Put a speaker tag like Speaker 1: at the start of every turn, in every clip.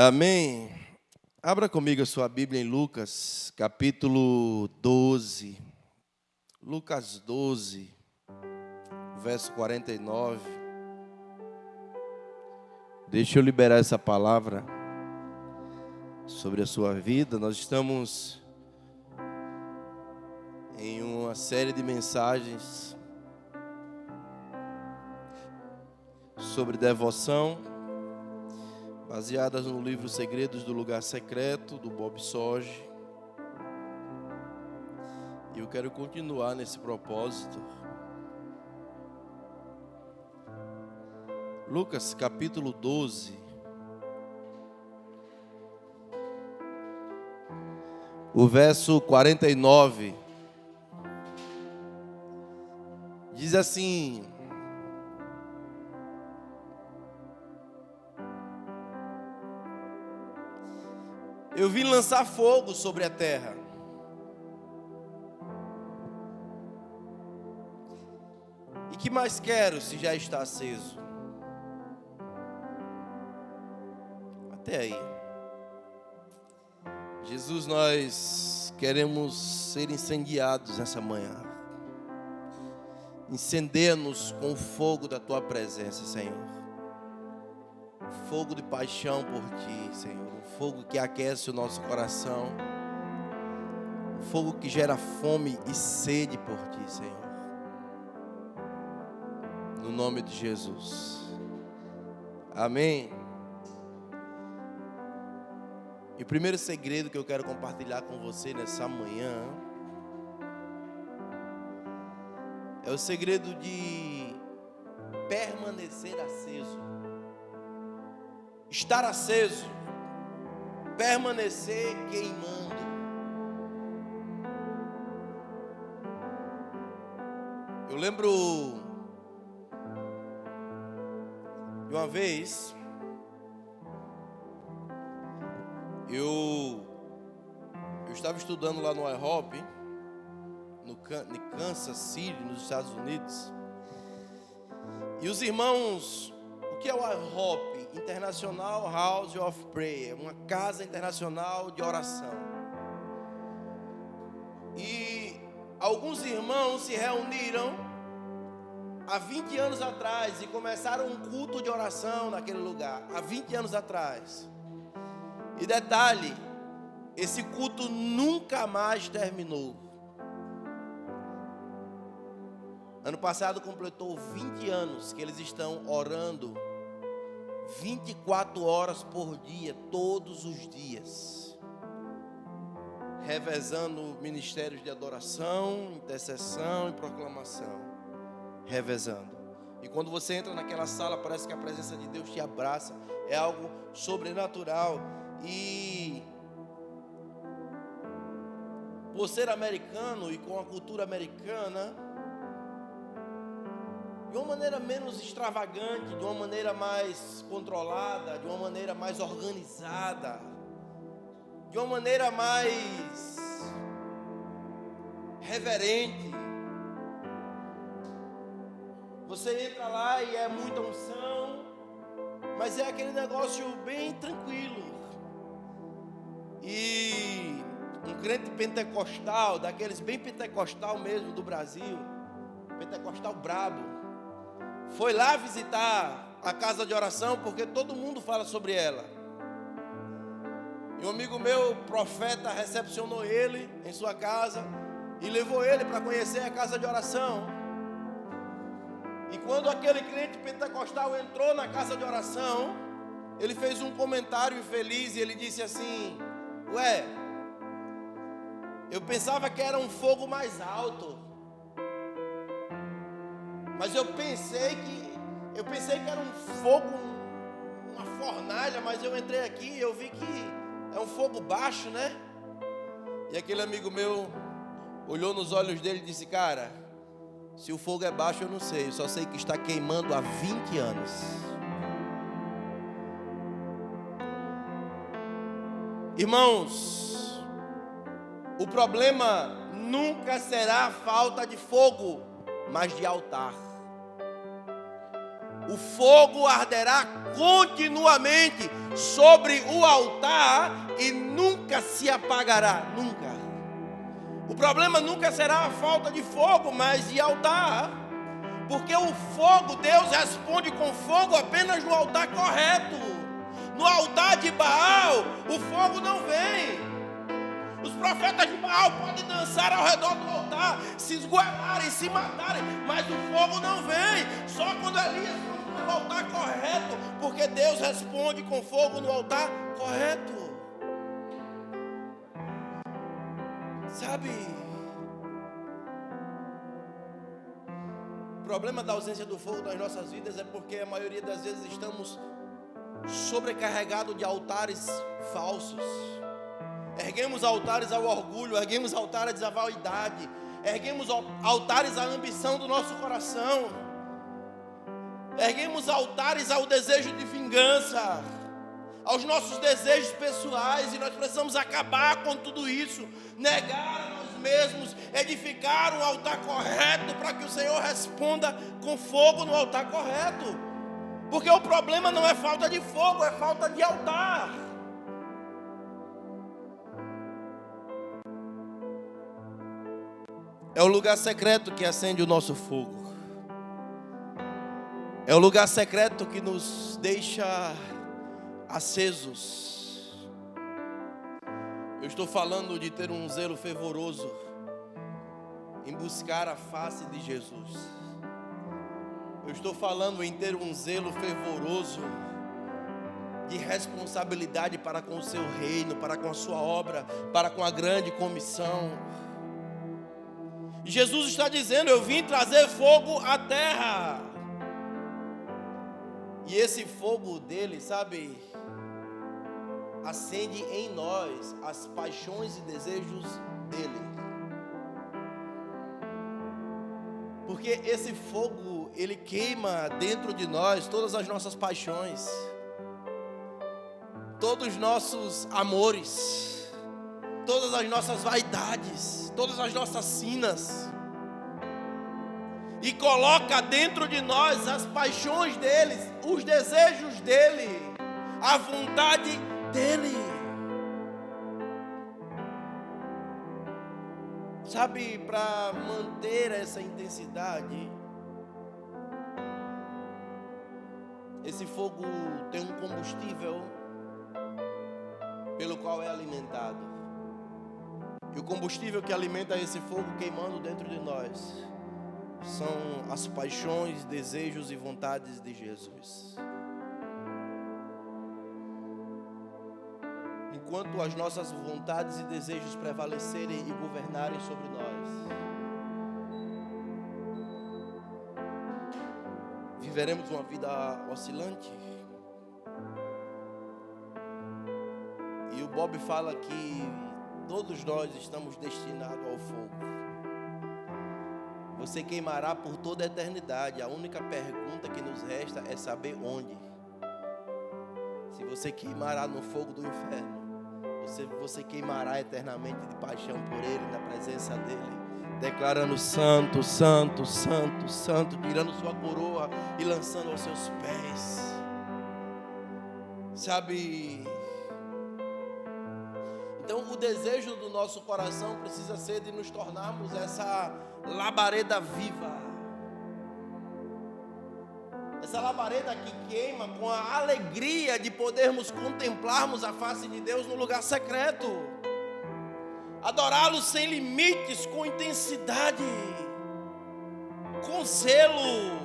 Speaker 1: Amém. Abra comigo a sua Bíblia em Lucas, capítulo 12. Lucas 12, verso 49. Deixa eu liberar essa palavra sobre a sua vida. Nós estamos em uma série de mensagens sobre devoção, baseadas no livro Segredos do Lugar Secreto, do Bob Sorge. E eu quero continuar nesse propósito. Lucas capítulo 12. O verso 49. Diz assim: eu vim lançar fogo sobre a terra. E que mais quero se já está aceso? Até aí. Jesus, nós queremos ser incendiados nessa manhã. Incendeia-nos com o fogo da Tua presença, Senhor. Fogo de paixão por Ti, Senhor. Um fogo que aquece o nosso coração. Um fogo que gera fome e sede por Ti, Senhor. No nome de Jesus. Amém. E o primeiro segredo que eu quero compartilhar com você nessa manhã é o segredo de permanecer aceso. Estar aceso, permanecer queimando. Eu lembro de uma vez, eu estava estudando lá no IHOP, em Kansas City, nos Estados Unidos. E os irmãos, o que é o IHOP? International House of Prayer, uma casa internacional de oração. E alguns irmãos se reuniram há 20 anos atrás e começaram um culto de oração naquele lugar, há 20 anos atrás. E detalhe, esse culto nunca mais terminou. Ano passado completou 20 anos que eles estão orando 24 horas por dia, todos os dias, revezando ministérios de adoração, intercessão e proclamação, revezando. E quando você entra naquela sala, parece que a presença de Deus te abraça, é algo sobrenatural. E por ser americano e com a cultura americana, de uma maneira menos extravagante, de uma maneira mais controlada, de uma maneira mais organizada, de uma maneira mais reverente. Você entra lá e é muita unção, mas é aquele negócio bem tranquilo. E um crente pentecostal, daqueles bem pentecostal mesmo do Brasil, pentecostal brabo, foi lá visitar a casa de oração porque todo mundo fala sobre ela. E um amigo meu, profeta, recepcionou ele em sua casa e levou ele para conhecer a casa de oração. E quando aquele crente pentecostal entrou na casa de oração, ele fez um comentário infeliz e ele disse assim: ué, eu pensava que era um fogo mais alto, mas eu pensei que era um fogo, uma fornalha, mas eu entrei aqui e eu vi que é um fogo baixo, né? E aquele amigo meu olhou nos olhos dele e disse: cara, se o fogo é baixo eu não sei, eu só sei que está queimando há 20 anos. Irmãos, o problema nunca será a falta de fogo, mas de altar. o fogo arderá continuamente sobre o altar e nunca se apagará, nunca. O problema nunca será a falta de fogo, mas de altar. Porque o fogo, Deus responde com fogo apenas no altar correto. No altar de Baal, o fogo não vem. Os profetas de Baal podem dançar ao redor do altar, se esgoelarem, se matarem, mas o fogo não vem. Só quando Elias foi no altar correto, porque Deus responde com fogo no altar correto. Sabe, o problema da ausência do fogo nas nossas vidas é porque a maioria das vezes estamos sobrecarregados de altares falsos. Erguemos altares ao orgulho, erguemos altares à vaidade, erguemos altares à ambição do nosso coração, erguemos altares ao desejo de vingança, aos nossos desejos pessoais, e nós precisamos acabar com tudo isso, negar a nós mesmos, edificar um altar correto para que o Senhor responda com fogo no altar correto, porque o problema não é falta de fogo, é falta de altar. É o lugar secreto que acende o nosso fogo, é o lugar secreto que nos deixa acesos. Eu estou falando de ter um zelo fervoroso em buscar a face de Jesus. Eu estou falando em ter um zelo fervoroso de responsabilidade para com o seu reino, para com a sua obra, para com a grande comissão. Jesus está dizendo: eu vim trazer fogo à terra. E esse fogo dele, sabe, acende em nós as paixões e desejos dele. Porque esse fogo, ele queima dentro de nós todas as nossas paixões, todos os nossos amores, todas as nossas vaidades, todas as nossas sinas, e coloca dentro de nós as paixões deles, os desejos dele, a vontade dele. Sabe, para manter essa intensidade, esse fogo tem um combustível pelo qual é alimentado. E o combustível que alimenta esse fogo queimando dentro de nós são as paixões, desejos e vontades de Jesus. Enquanto as nossas vontades e desejos prevalecerem e governarem sobre nós, viveremos uma vida oscilante. E o Bob fala que todos nós estamos destinados ao fogo. Você queimará por toda a eternidade. A única pergunta que nos resta é saber onde. Se você queimará no fogo do inferno, você queimará eternamente de paixão por Ele, na presença dEle, declarando santo, santo, santo, santo, tirando sua coroa e lançando aos seus pés. Sabe? Então o desejo do nosso coração precisa ser de nos tornarmos essa labareda viva, essa labareda que queima com a alegria de podermos contemplarmos a face de Deus no lugar secreto, adorá-lo sem limites, com intensidade, com zelo,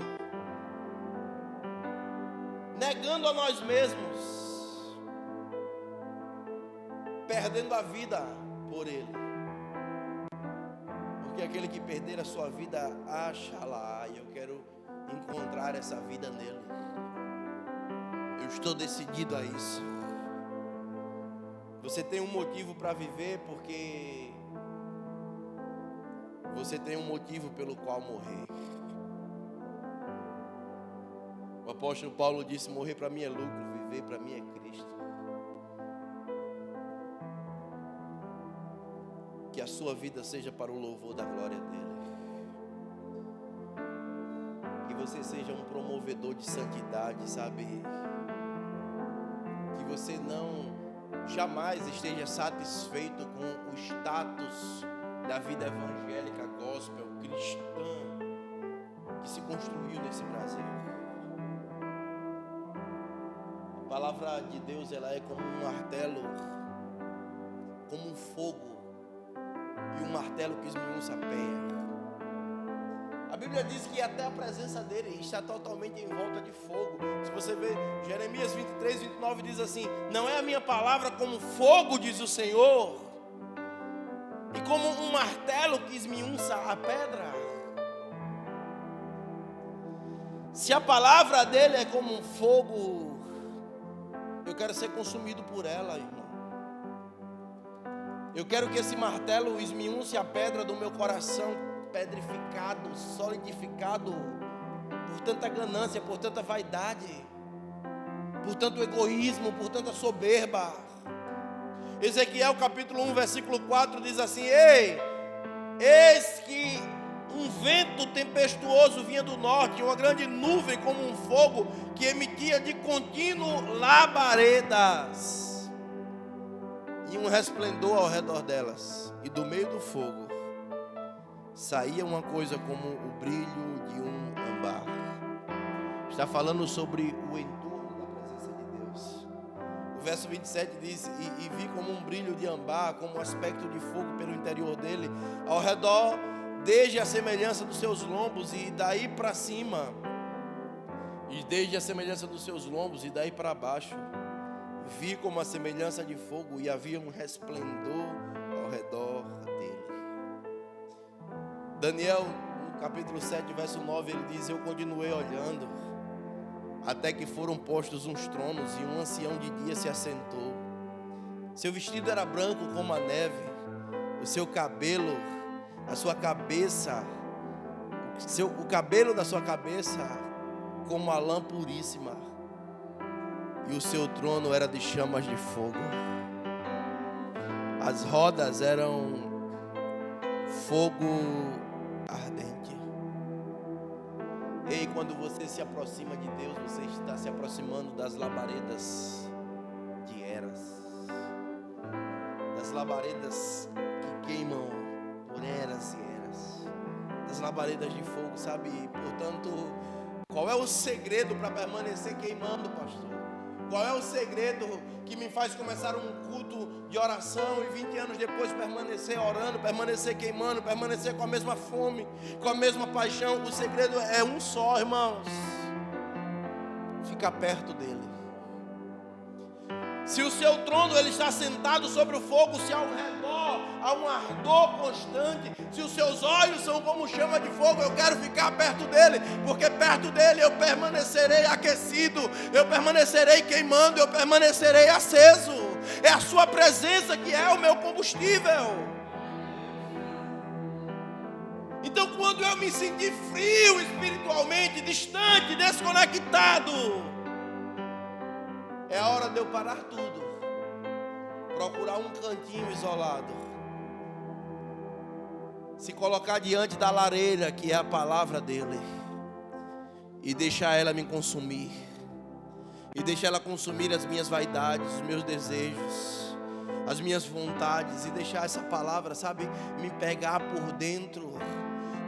Speaker 1: negando a nós mesmos, perdendo a vida por Ele. Porque aquele que perder a sua vida, acha-la, e eu quero encontrar essa vida nele. Eu estou decidido a isso. Você tem um motivo para viver, porque você tem um motivo pelo qual morrer. O apóstolo Paulo disse: morrer para mim é lucro, viver para mim é Cristo. Que a sua vida seja para o louvor da glória dele. Que você seja um promovedor de santidade, sabe? Que você não jamais esteja satisfeito com o status da vida evangélica, gospel, cristã, que se construiu nesse Brasil. A palavra de Deus, ela é como um martelo, como um fogo, e um martelo que esmiuça a penha. A Bíblia diz que até a presença dele está totalmente em volta de fogo. Se você ver Jeremias 23, 29 diz assim: não é a minha palavra como fogo, diz o Senhor, e como um martelo que esmiuça a pedra. Se a palavra dele é como um fogo, eu quero ser consumido por ela, irmão. Eu quero que esse martelo esmiunce a pedra do meu coração, pedrificado, solidificado por tanta ganância, por tanta vaidade, por tanto egoísmo, por tanta soberba. Ezequiel capítulo 1, versículo 4 diz assim: ei, eis que um vento tempestuoso vinha do norte, uma grande nuvem como um fogo que emitia de contínuo labaredas, e um resplendor ao redor delas, e do meio do fogo saía uma coisa como o brilho de um âmbar. Está falando sobre o entorno da presença de Deus. O verso 27 diz: e vi como um brilho de âmbar, como um aspecto de fogo pelo interior dele, ao redor, desde a semelhança dos seus lombos e daí para cima, e desde a semelhança dos seus lombos e daí para baixo. Vi como a semelhança de fogo, e havia um resplendor ao redor dele. Daniel, no capítulo 7, verso 9, ele diz: eu continuei olhando, até que foram postos uns tronos, e um ancião de dia se assentou. Seu vestido era branco como a neve, o seu cabelo, a sua cabeça, o cabelo da sua cabeça como a lã puríssima, e o seu trono era de chamas de fogo. As rodas eram fogo ardente. Ei, quando você se aproxima de Deus, você está se aproximando das labaredas de eras, das labaredas que queimam por eras e eras, das labaredas de fogo, sabe? Portanto, qual é o segredo para permanecer queimando, pastor? Qual é o segredo que me faz começar um culto de oração e 20 anos depois permanecer orando, permanecer queimando, permanecer com a mesma fome, com a mesma paixão? O segredo é um só, irmãos: ficar perto dele. Se o seu trono ele está sentado sobre o fogo, se ao redor há um ardor constante, se os seus olhos são como chama de fogo, eu quero ficar perto dele, porque perto dele eu permanecerei aquecido, eu permanecerei queimando, eu permanecerei aceso. É a sua presença que é o meu combustível. Então, quando eu me sentir frio espiritualmente, distante, desconectado, é a hora de eu parar tudo, procurar um cantinho isolado, se colocar diante da lareira, que é a palavra dele, e deixar ela me consumir, e deixar ela consumir as minhas vaidades, os meus desejos, as minhas vontades, e deixar essa palavra, sabe, me pegar por dentro,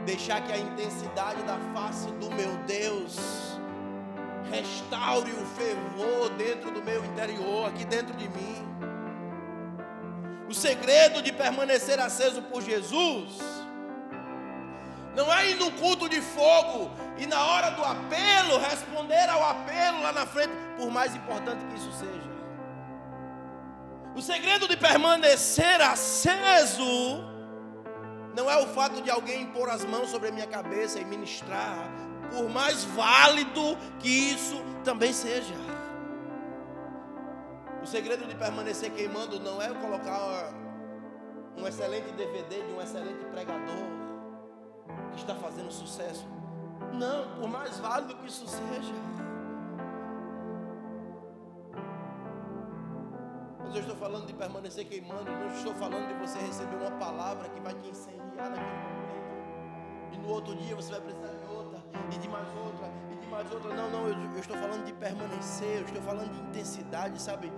Speaker 1: deixar que a intensidade da face do meu Deus restaure o fervor dentro do meu interior, aqui dentro de mim. O segredo de permanecer aceso por Jesus não é ir num culto de fogo e na hora do apelo responder ao apelo lá na frente, por mais importante que isso seja. O segredo de permanecer aceso não é o fato de alguém impor as mãos sobre a minha cabeça e ministrar, por mais válido que isso também seja. O segredo de permanecer queimando não é eu colocar um excelente DVD de um excelente pregador que está fazendo sucesso. Não, por mais válido que isso seja. Mas eu estou falando de permanecer queimando, não estou falando de você receber uma palavra que vai te incendiar naquele momento, e no outro dia você vai precisar de outra, e de mais outra, e de mais outra. Não, eu estou falando de permanecer, eu estou falando de intensidade, sabe?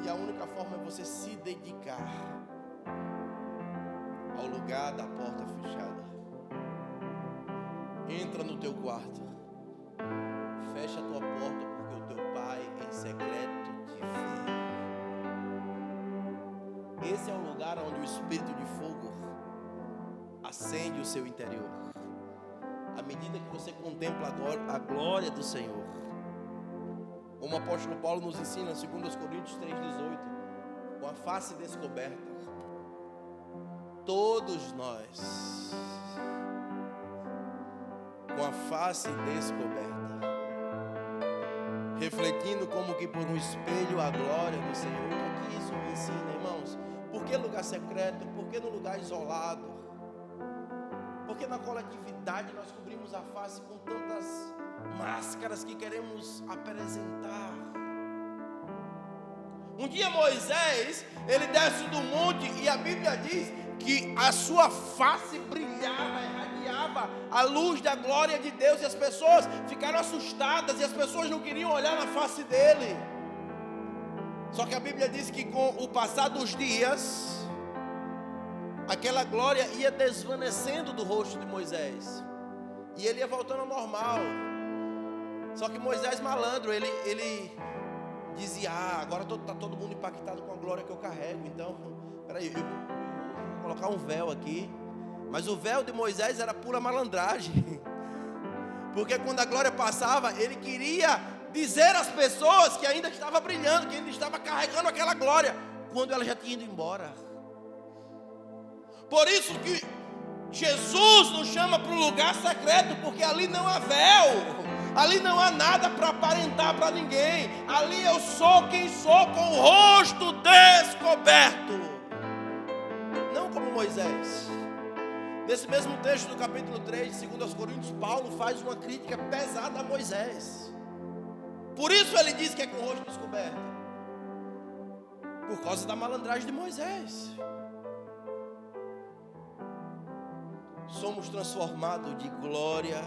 Speaker 1: E a única forma é você se dedicar ao lugar da porta fechada. Entra no teu quarto, fecha a tua porta, porque o teu Pai em secreto te vê. Esse é o lugar onde o Espírito de fogo acende o seu interior. À medida que você contempla a glória do Senhor, como o apóstolo Paulo nos ensina em 2 Coríntios 3,18, com a face descoberta, todos nós, com a face descoberta, refletindo como que por um espelho a glória do Senhor. O que isso me ensina, irmãos? Por que lugar secreto? Por que no lugar isolado? Porque na coletividade nós cobrimos a face com tantas máscaras que queremos apresentar. Um dia Moisés, ele desce do monte e a Bíblia diz que a sua face brilhava, irradiava a luz da glória de Deus, e as pessoas ficaram assustadas e as pessoas não queriam olhar na face dele. Só que a Bíblia diz que com o passar dos dias, aquela glória ia desvanecendo do rosto de Moisés e ele ia voltando ao normal. Só que Moisés, malandro, ele dizia: agora está todo mundo impactado com a glória que eu carrego, então peraí, eu vou colocar um véu aqui. Mas o véu de Moisés era pura malandragem, porque quando a glória passava, ele queria dizer às pessoas que ainda estava brilhando, que ainda estava carregando aquela glória, quando ela já tinha ido embora. Por isso que Jesus nos chama para um lugar secreto, porque ali não há véu, ali não há nada para aparentar para ninguém. Ali eu sou quem sou, com o rosto descoberto, não como Moisés. Nesse mesmo texto do capítulo 3 de 2 Coríntios, Paulo faz uma crítica pesada a Moisés. Por isso ele diz que é com o rosto descoberto, por causa da malandragem de Moisés. Somos transformados de glória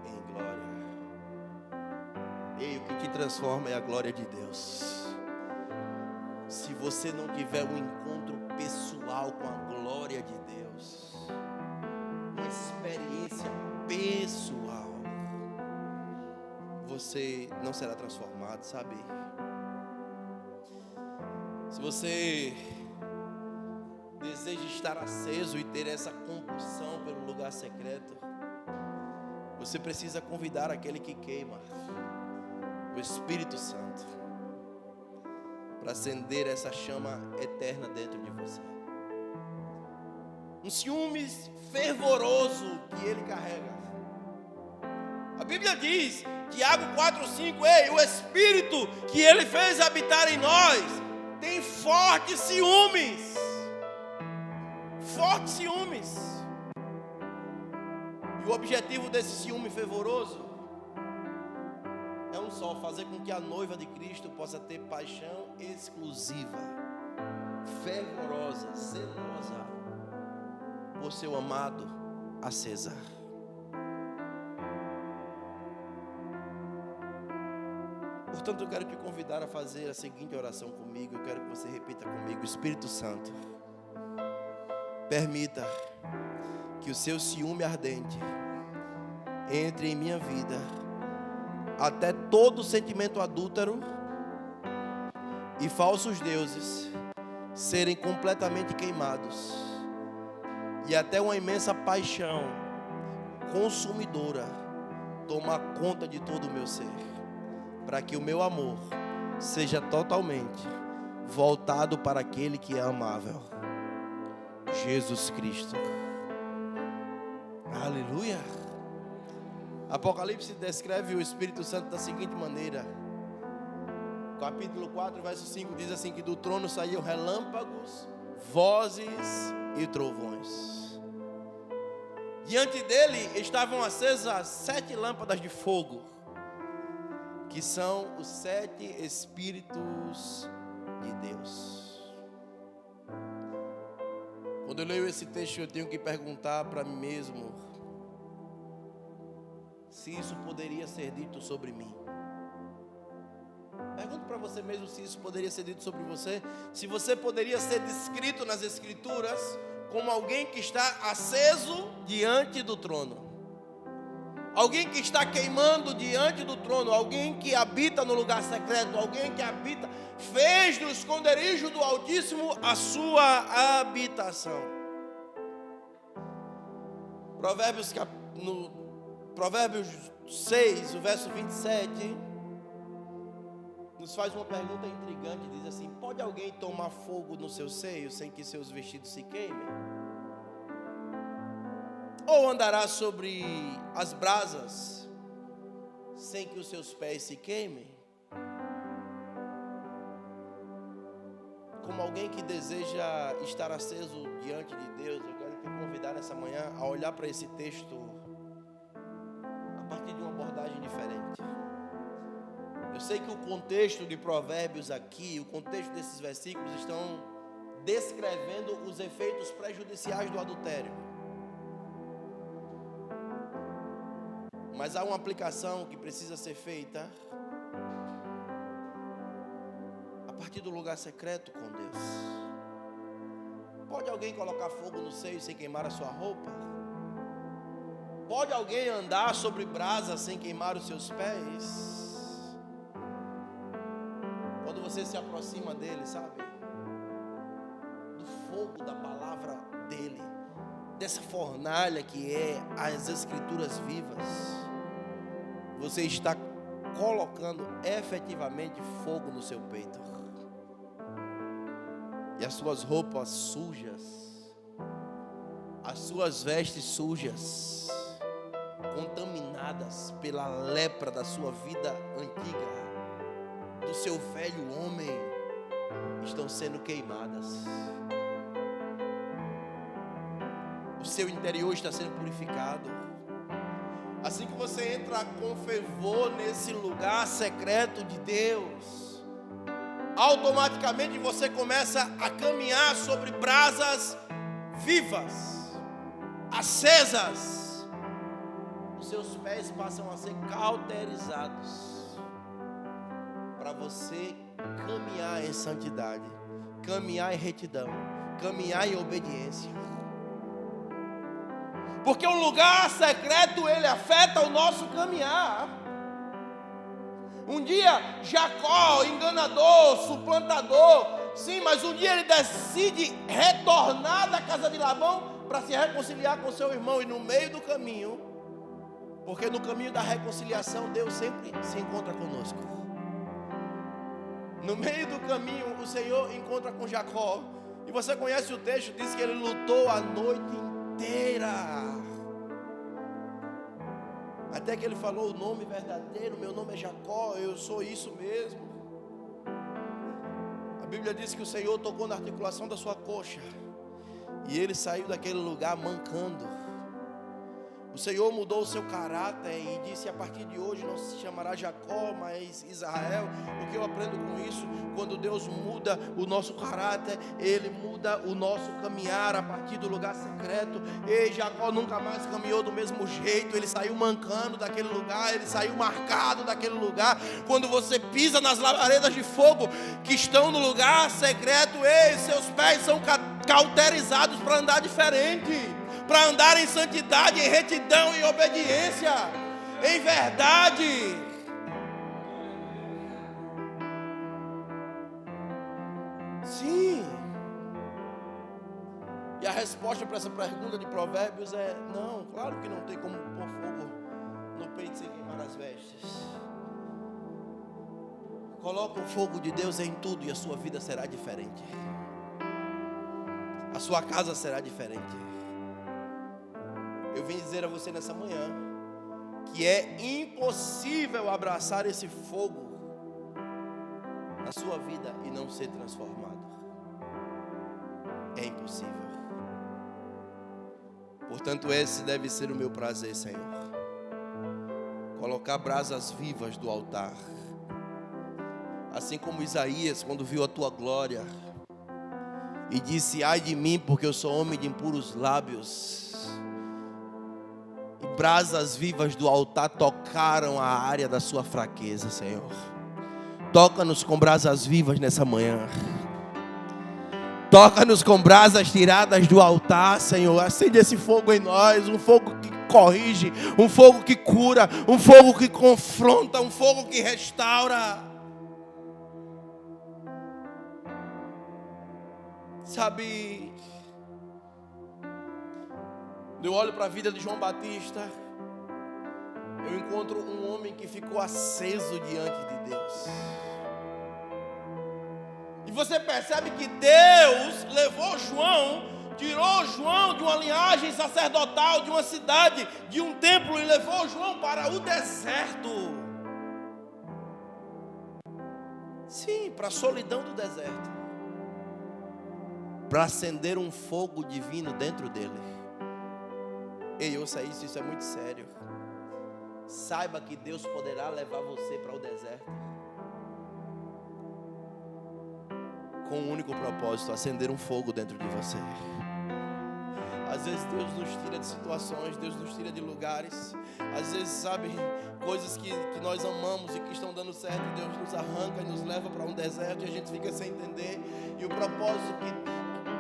Speaker 1: em glória. E o que te transforma é a glória de Deus. Se você não tiver um encontro pessoal com a glória de Deus, uma experiência pessoal, você não será transformado, sabe? Se você deseja estar aceso e ter essa compulsão pelo lugar secreto, você precisa convidar aquele que queima, o Espírito Santo, para acender essa chama eterna dentro de você. Um ciúme fervoroso que ele carrega. A Bíblia diz, Tiago 4,5, ei, o Espírito que ele fez habitar em nós tem fortes ciúmes. Fortes ciúmes. E o objetivo desse ciúme fervoroso é um só: fazer com que a noiva de Cristo possa ter paixão exclusiva, fervorosa, zelosa por seu amado a César. Portanto, eu quero te convidar a fazer a seguinte oração comigo. Eu quero que você repita comigo: Espírito Santo, permita que o seu ciúme ardente entre em minha vida, até todo sentimento adúltero e falsos deuses serem completamente queimados, e até uma imensa paixão consumidora tomar conta de todo o meu ser, para que o meu amor seja totalmente voltado para aquele que é amável, Jesus Cristo. Aleluia. Apocalipse descreve o Espírito Santo da seguinte maneira. Capítulo 4, verso 5 diz assim: que do trono saíam relâmpagos, vozes e trovões. Diante dele estavam acesas 7 lâmpadas de fogo, que são os 7 Espíritos de Deus. Quando eu leio esse texto, eu tenho que perguntar para mim mesmo: se isso poderia ser dito sobre mim. Pergunte para você mesmo se isso poderia ser dito sobre você. Se você poderia ser descrito nas Escrituras como alguém que está aceso diante do trono. Alguém que está queimando diante do trono. Alguém que habita no lugar secreto. Alguém que habita, fez do esconderijo do Altíssimo a sua habitação. Provérbios 6, o verso 27, nos faz uma pergunta intrigante. Diz assim: pode alguém tomar fogo no seu seio sem que seus vestidos se queimem? Ou andará sobre as brasas sem que os seus pés se queimem? Como alguém que deseja estar aceso diante de Deus, eu quero te convidar nessa manhã a olhar para esse texto a partir de uma abordagem diferente. Eu sei que o contexto de Provérbios aqui, o contexto desses versículos estão descrevendo os efeitos prejudiciais do adultério. Mas há uma aplicação que precisa ser feita a partir do lugar secreto com Deus. Pode alguém colocar fogo no seio sem queimar a sua roupa? Pode alguém andar sobre brasas sem queimar os seus pés? Quando você se aproxima dele, sabe? Do fogo da palavra dele, dessa fornalha que é as Escrituras vivas, você está colocando efetivamente fogo no seu peito. E as suas roupas sujas, as suas vestes sujas, contaminadas pela lepra da sua vida antiga, do seu velho homem, estão sendo queimadas. O seu interior está sendo purificado. Assim que você entra com fervor nesse lugar secreto de Deus, automaticamente você começa a caminhar sobre brasas vivas, acesas. Os seus pés passam a ser cauterizados para você caminhar em santidade, caminhar em retidão, caminhar em obediência. Porque o lugar secreto, ele afeta o nosso caminhar. Um dia, Jacó, enganador, suplantador, sim, mas um dia ele decide retornar da casa de Labão para se reconciliar com seu irmão. E no meio do caminho, porque no caminho da reconciliação, Deus sempre se encontra conosco. No meio do caminho, o Senhor encontra com Jacó. E você conhece o texto, diz que ele lutou a noite inteira, até que ele falou o nome verdadeiro: meu nome é Jacó, eu sou isso mesmo. A Bíblia diz que o Senhor tocou na articulação da sua coxa e ele saiu daquele lugar mancando. O Senhor mudou o seu caráter e disse: a partir de hoje não se chamará Jacó, mas Israel. O que eu aprendo com isso? Quando Deus muda o nosso caráter, Ele muda o nosso caminhar a partir do lugar secreto. E Jacó nunca mais caminhou do mesmo jeito. Ele saiu mancando daquele lugar, ele saiu marcado daquele lugar. Quando você pisa nas labaredas de fogo que estão no lugar secreto, seus pés são cauterizados para andar diferente, para andar em santidade, em retidão, em obediência, em verdade. Sim. E a resposta para essa pergunta de Provérbios é: não, claro que não tem como pôr fogo no peito sem queimar as vestes. Coloca o fogo de Deus em tudo e a sua vida será diferente. A sua casa será diferente. Eu vim dizer a você nessa manhã que é impossível abraçar esse fogo na sua vida e não ser transformado. É impossível. Portanto, esse deve ser o meu prazer, Senhor. Colocar brasas vivas do altar. Assim como Isaías, quando viu a tua glória e disse: ai de mim, porque eu sou homem de impuros lábios, brasas vivas do altar tocaram a área da sua fraqueza, Senhor. Toca-nos com brasas vivas nessa manhã. Toca-nos com brasas tiradas do altar, Senhor. Acende esse fogo em nós, um fogo que corrige, um fogo que cura, um fogo que confronta, um fogo que restaura. Sabe, eu olho para a vida de João Batista, eu encontro um homem que ficou aceso diante de Deus. E você percebe que Deus levou João, tirou João de uma linhagem sacerdotal, de uma cidade, de um templo, e levou João para o deserto. Sim, para a solidão do deserto. Para acender um fogo divino dentro dele. Ei, ouça isso, isso é muito sério. Saiba que Deus poderá levar você para o deserto com um único propósito: acender um fogo dentro de você. Às vezes Deus nos tira de situações, Deus nos tira de lugares. Às vezes, sabe, coisas que nós amamos e que estão dando certo, Deus nos arranca e nos leva para um deserto e a gente fica sem entender. E o propósito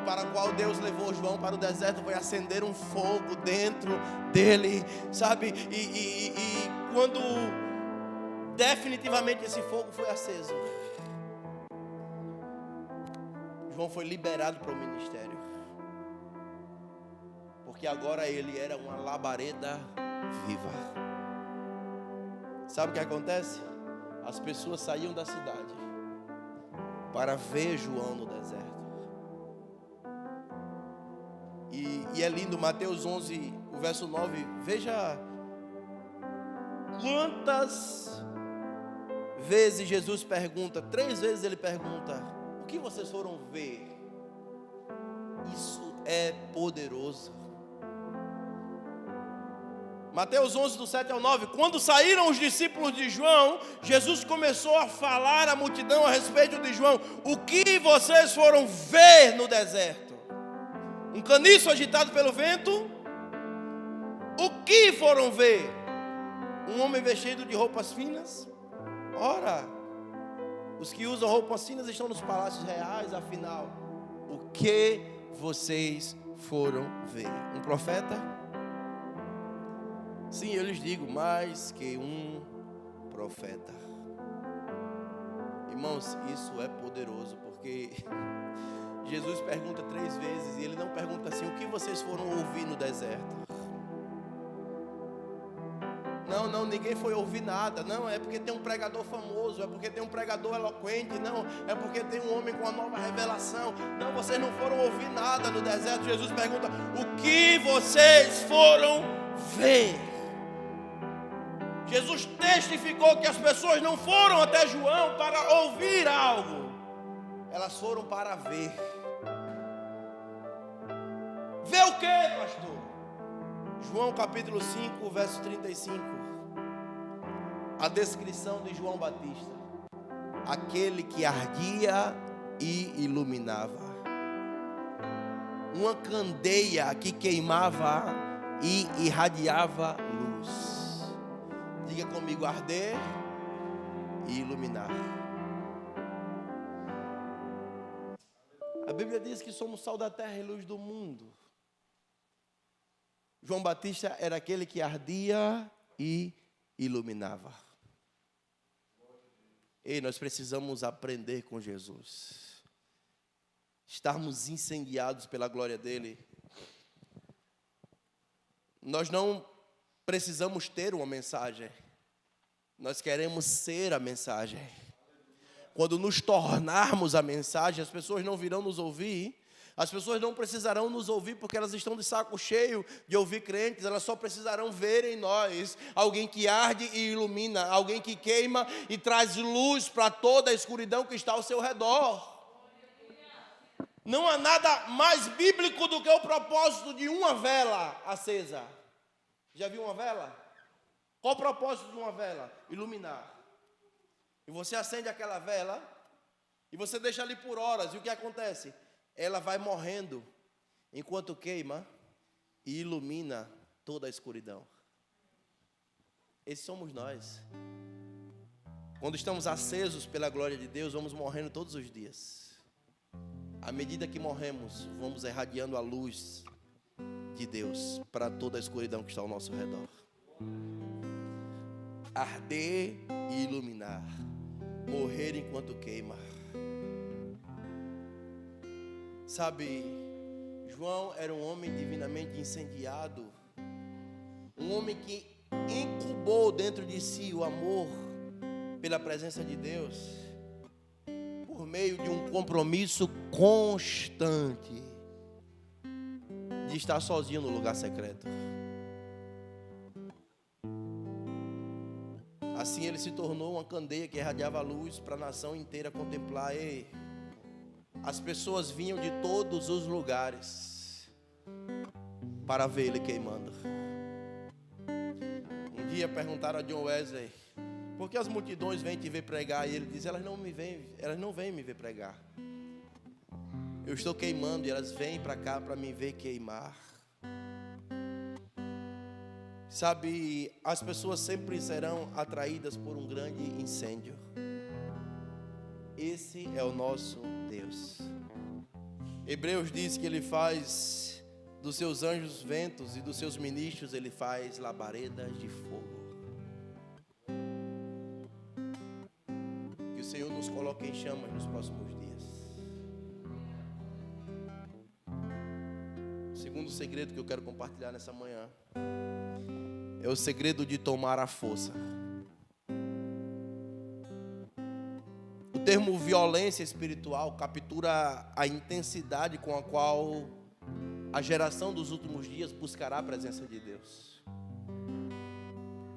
Speaker 1: para o qual Deus levou João para o deserto foi acender um fogo dentro dele, sabe? E quando definitivamente esse fogo foi aceso, João foi liberado para o ministério, porque agora ele era uma labareda viva. Sabe o que acontece? As pessoas saíam da cidade para ver João no deserto. E é lindo, Mateus 11, o verso 9, veja quantas vezes Jesus pergunta, 3 vezes ele pergunta: o que vocês foram ver? Isso é poderoso. Mateus 11, do 7 ao 9, quando saíram os discípulos de João, Jesus começou a falar à multidão a respeito de João: o que vocês foram ver no deserto? Um caniço agitado pelo vento? O que foram ver? Um homem vestido de roupas finas? Ora, os que usam roupas finas estão nos palácios reais. Afinal, o que vocês foram ver? Um profeta? Sim, eu lhes digo, mais que um profeta. Irmãos, isso é poderoso, porque Jesus pergunta 3 vezes e ele não pergunta assim: o que vocês foram ouvir no deserto? Não, ninguém foi ouvir nada. Não, é porque tem um pregador famoso, é porque tem um pregador eloquente. Não, é porque tem um homem com uma nova revelação. Não, vocês não foram ouvir nada no deserto. Jesus pergunta: o que vocês foram ver? Jesus testificou que as pessoas não foram até João para ouvir algo, elas foram para ver. Ver o que, pastor? João capítulo 5, verso 35. A descrição de João Batista: aquele que ardia e iluminava. Uma candeia que queimava e irradiava luz. Diga comigo: arder e iluminar. A Bíblia diz que somos sal da terra e luz do mundo. João Batista era aquele que ardia e iluminava. Ei, nós precisamos aprender com Jesus. Estarmos incendiados pela glória dele. Nós não precisamos ter uma mensagem. Nós queremos ser a mensagem. Quando nos tornarmos a mensagem, as pessoas não virão nos ouvir. As pessoas não precisarão nos ouvir porque elas estão de saco cheio de ouvir crentes. Elas só precisarão ver em nós alguém que arde e ilumina, alguém que queima e traz luz para toda a escuridão que está ao seu redor. Não há nada mais bíblico do que o propósito de uma vela acesa. Já viu uma vela? Qual o propósito de uma vela? Iluminar. E você acende aquela vela e você deixa ali por horas. E o que acontece? Ela vai morrendo enquanto queima e ilumina toda a escuridão. Esses somos nós. Quando estamos acesos pela glória de Deus, vamos morrendo todos os dias. À medida que morremos, vamos irradiando a luz de Deus para toda a escuridão que está ao nosso redor. Arder e iluminar. Morrer enquanto queima. Sabe, João era um homem divinamente incendiado. Um homem que incubou dentro de si o amor pela presença de Deus, por meio de um compromisso constante de estar sozinho no lugar secreto. Assim ele se tornou uma candeia que irradiava a luz para a nação inteira contemplar. E as pessoas vinham de todos os lugares para ver ele queimando. Um dia perguntaram a John Wesley: por que as multidões vêm te ver pregar? E ele diz: elas não vêm me ver pregar. Eu estou queimando e elas vêm para cá para me ver queimar. Sabe, as pessoas sempre serão atraídas por um grande incêndio. Esse é o nosso Deus. Hebreus diz que ele faz dos seus anjos ventos e dos seus ministros ele faz labaredas de fogo. Que o Senhor nos coloque em chamas nos próximos dias. O segundo segredo que eu quero compartilhar nessa manhã é o segredo de tomar a força. O termo violência espiritual captura a intensidade com a qual a geração dos últimos dias buscará a presença de Deus.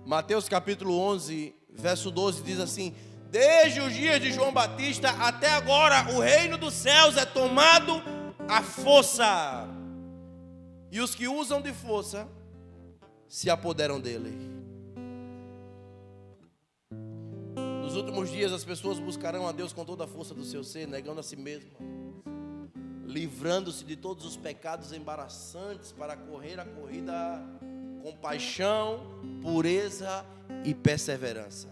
Speaker 1: Mateus capítulo 11, verso 12 diz assim: desde os dias de João Batista até agora o reino dos céus é tomado à força, e os que usam de força se apoderam dele. Nos últimos dias as pessoas buscarão a Deus com toda a força do seu ser, negando a si mesma, livrando-se de todos os pecados embaraçantes para correr a corrida com paixão, pureza e perseverança.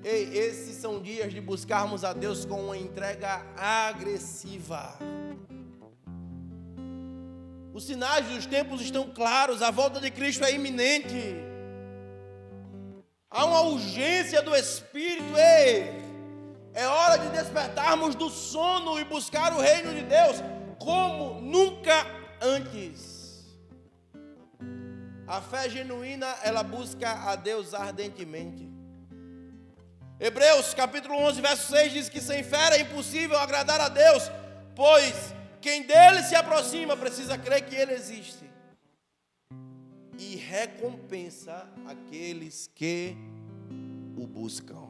Speaker 1: Ei, esses são dias de buscarmos a Deus com uma entrega agressiva. Os sinais dos tempos estão claros, a volta de Cristo é iminente. Há uma urgência do Espírito. Ei, é hora de despertarmos do sono e buscar o reino de Deus como nunca antes. A fé genuína, ela busca a Deus ardentemente. Hebreus capítulo 11, verso 6 diz que sem fé é impossível agradar a Deus, pois quem dele se aproxima precisa crer que ele existe e recompensa aqueles que o buscam.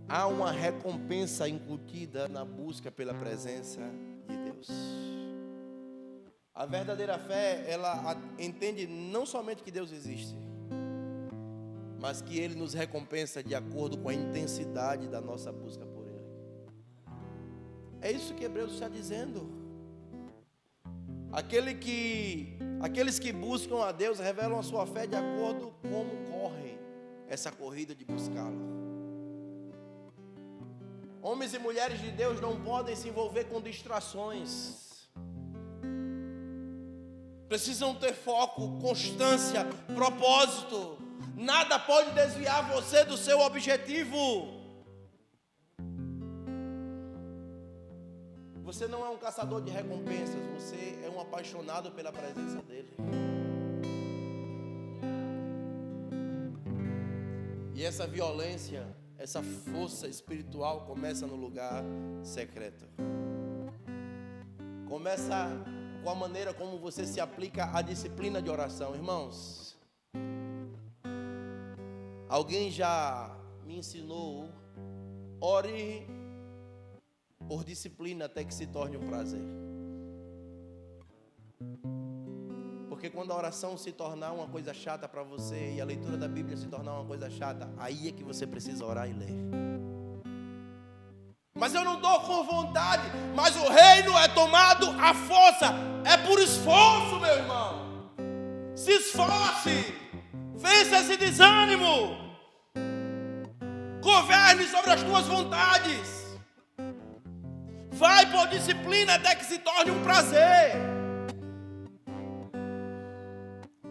Speaker 1: Há uma recompensa incutida na busca pela presença de Deus. A verdadeira fé, ela entende não somente que Deus existe, mas que Ele nos recompensa de acordo com a intensidade da nossa busca por Ele. É isso que Hebreus está dizendo. Aqueles que buscam a Deus revelam a sua fé de acordo com como correm essa corrida de buscá-lo. Homens e mulheres de Deus não podem se envolver com distrações. Precisam ter foco, constância, propósito. Nada pode desviar você do seu objetivo. Você não é um caçador de recompensas, você é um apaixonado pela presença dele. E essa violência, essa força espiritual começa no lugar secreto. Começa com a maneira como você se aplica à disciplina de oração. Irmãos, alguém já me ensinou: ore por disciplina até que se torne um prazer. Porque quando a oração se tornar uma coisa chata para você e a leitura da Bíblia se tornar uma coisa chata, aí é que você precisa orar e ler. Mas eu não estou com vontade. Mas o reino é tomado à força. É por esforço, meu irmão. Se esforce, vença esse desânimo, governe sobre as tuas vontades, vai por disciplina até que se torne um prazer,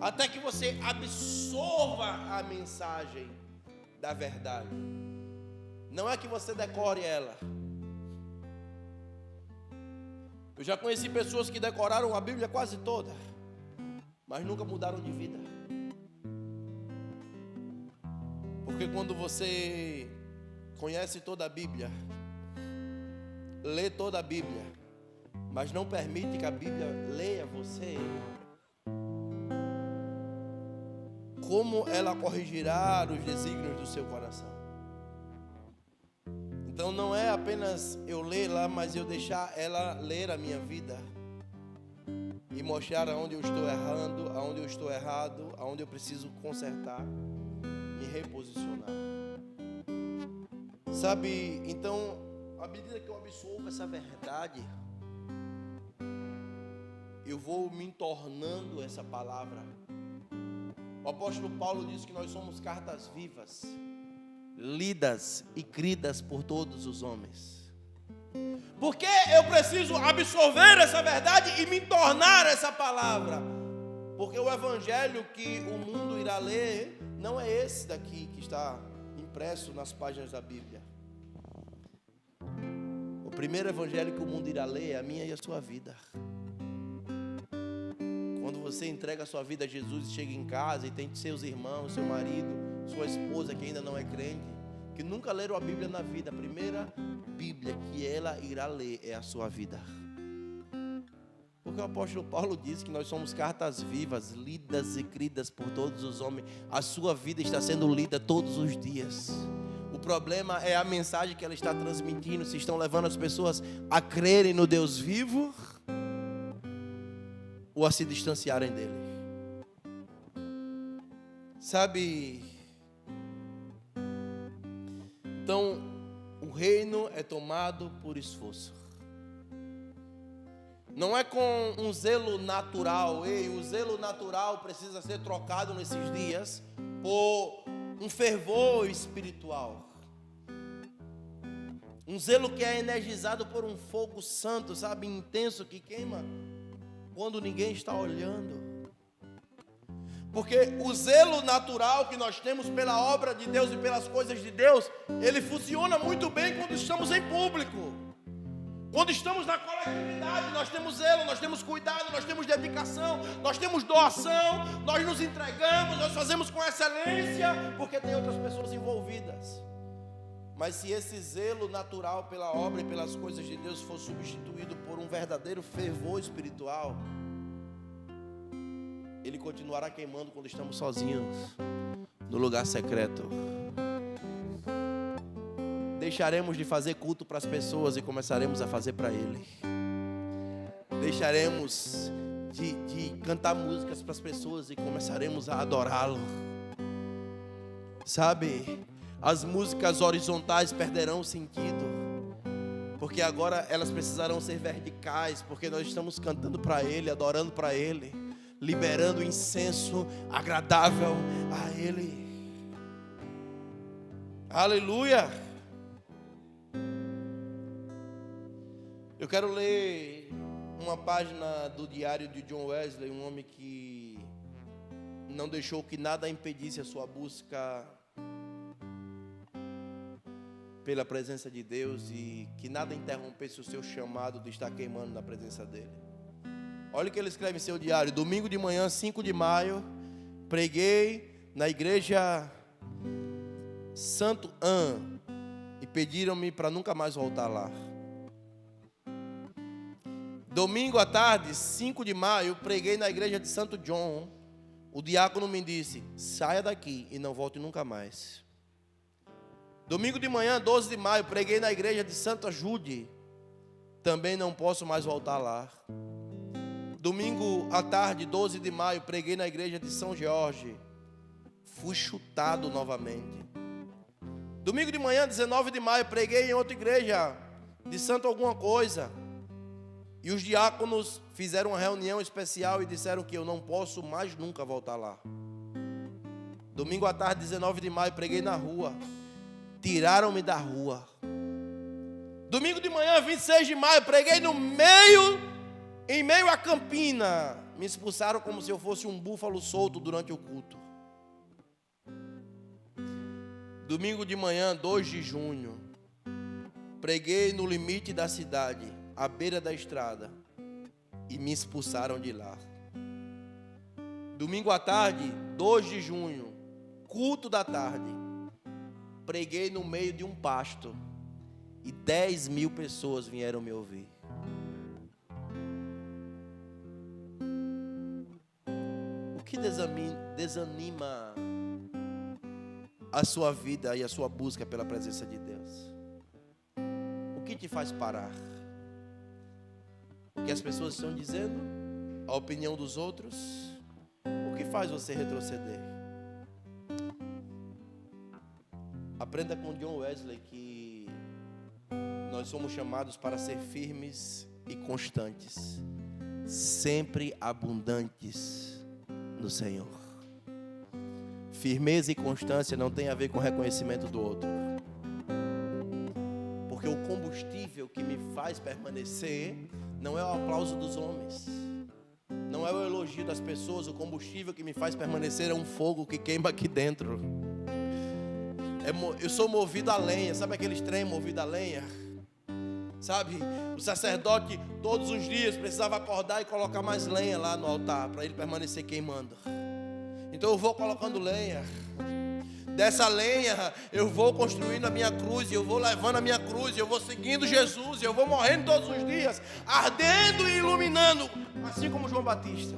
Speaker 1: até que você absorva a mensagem da verdade. Não é que você decore ela. Eu já conheci pessoas que decoraram a Bíblia quase toda, mas nunca mudaram de vida. Porque quando você conhece toda a Bíblia, lê toda a Bíblia, mas não permite que a Bíblia leia você, como ela corrigirá os desígnios do seu coração? Então não é apenas eu ler lá, mas eu deixar ela ler a minha vida e mostrar aonde eu estou errando, aonde eu estou errado, aonde eu preciso consertar, me reposicionar. Sabe, então, à medida que eu absorvo essa verdade, eu vou me tornando essa palavra. O apóstolo Paulo diz que nós somos cartas vivas, lidas e cridas por todos os homens. Porque eu preciso absorver essa verdade e me tornar essa palavra. Porque o evangelho que o mundo irá ler não é esse daqui que está impresso nas páginas da Bíblia. O primeiro evangelho que o mundo irá ler é a minha e a sua vida. Quando você entrega a sua vida a Jesus e chega em casa e tem seus irmãos, seu marido, sua esposa que ainda não é crente, que nunca leram a Bíblia na vida, a primeira Bíblia que ela irá ler é a sua vida. Porque o apóstolo Paulo diz que nós somos cartas vivas, lidas e cridas por todos os homens. A sua vida está sendo lida todos os dias. O problema é a mensagem que ela está transmitindo, se estão levando as pessoas a crerem no Deus vivo ou a se distanciarem dele. Sabe? Então, o reino é tomado por esforço. Não é com um zelo natural. O zelo natural precisa ser trocado nesses dias por um fervor espiritual. Um zelo que é energizado por um fogo santo, sabe, intenso, que queima quando ninguém está olhando. Porque o zelo natural que nós temos pela obra de Deus e pelas coisas de Deus, ele funciona muito bem quando estamos em público. Quando estamos na coletividade, nós temos zelo, nós temos cuidado, nós temos dedicação, nós temos doação, nós nos entregamos, nós fazemos com excelência, porque tem outras pessoas envolvidas. Mas se esse zelo natural pela obra e pelas coisas de Deus for substituído por um verdadeiro fervor espiritual, ele continuará queimando quando estamos sozinhos, no lugar secreto. Deixaremos de fazer culto para as pessoas e começaremos a fazer para Ele. Deixaremos de cantar músicas para as pessoas e começaremos a adorá-lo. Sabe, as músicas horizontais perderão o sentido, porque agora elas precisarão ser verticais, porque nós estamos cantando para Ele, adorando para Ele, liberando incenso agradável a Ele. Aleluia! Eu quero ler uma página do diário de John Wesley, um homem que não deixou que nada impedisse a sua busca pela presença de Deus e que nada interrompesse o seu chamado de estar queimando na presença dele. Olha o que ele escreve em seu diário: domingo de manhã, 5 de maio, preguei na igreja Santo An e pediram-me para nunca mais voltar lá. Domingo à tarde, 5 de maio, preguei na igreja de Santo John. O diácono me disse: saia daqui e não volte nunca mais. Domingo de manhã, 12 de maio, preguei na igreja de Santa Jude. Também não posso mais voltar lá. Domingo à tarde, 12 de maio, preguei na igreja de São Jorge. Fui chutado novamente. Domingo de manhã, 19 de maio, preguei em outra igreja de Santo alguma coisa. E os diáconos fizeram uma reunião especial e disseram que eu não posso mais nunca voltar lá. Domingo à tarde, 19 de maio, preguei na rua. Tiraram-me da rua. Domingo de manhã, 26 de maio, preguei em meio à campina. Me expulsaram como se eu fosse um búfalo solto durante o culto. Domingo de manhã, 2 de junho, preguei no limite da cidade, à beira da estrada, e me expulsaram de lá. Domingo à tarde, 2 de junho, culto da tarde, preguei no meio de um pasto, e 10 mil pessoas vieram me ouvir. O que desanima a sua vida e a sua busca pela presença de Deus? O que te faz parar? O que as pessoas estão dizendo? A opinião dos outros? O que faz você retroceder? Aprenda com John Wesley que nós somos chamados para ser firmes e constantes, sempre abundantes no Senhor. Firmeza e constância não tem a ver com reconhecimento do outro. Porque o combustível que me faz permanecer não é o aplauso dos homens, não é o elogio das pessoas. O combustível que me faz permanecer é um fogo que queima aqui dentro. Eu sou movido a lenha. Sabe aqueles trem movido a lenha? Sabe? O sacerdote todos os dias precisava acordar e colocar mais lenha lá no altar para ele permanecer queimando. Então eu vou colocando lenha. Dessa lenha eu vou construindo a minha cruz, e eu vou levando a minha cruz, e eu vou seguindo Jesus, e eu vou morrendo todos os dias, ardendo e iluminando, assim como João Batista.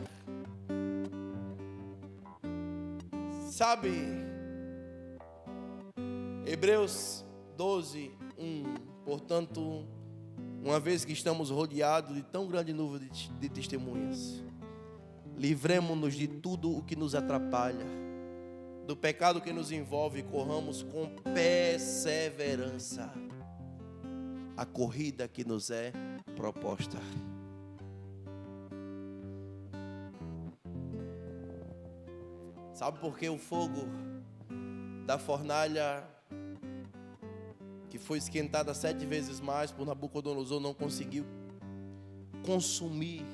Speaker 1: Sabe, Hebreus 12, 1. Portanto, uma vez que estamos rodeados de tão grande nuvem de testemunhas, livremo-nos de tudo o que nos atrapalha, do pecado que nos envolve, e corramos com perseverança a corrida que nos é proposta. Sabe por que o fogo da fornalha que foi esquentada 7 vezes mais por Nabucodonosor não conseguiu consumir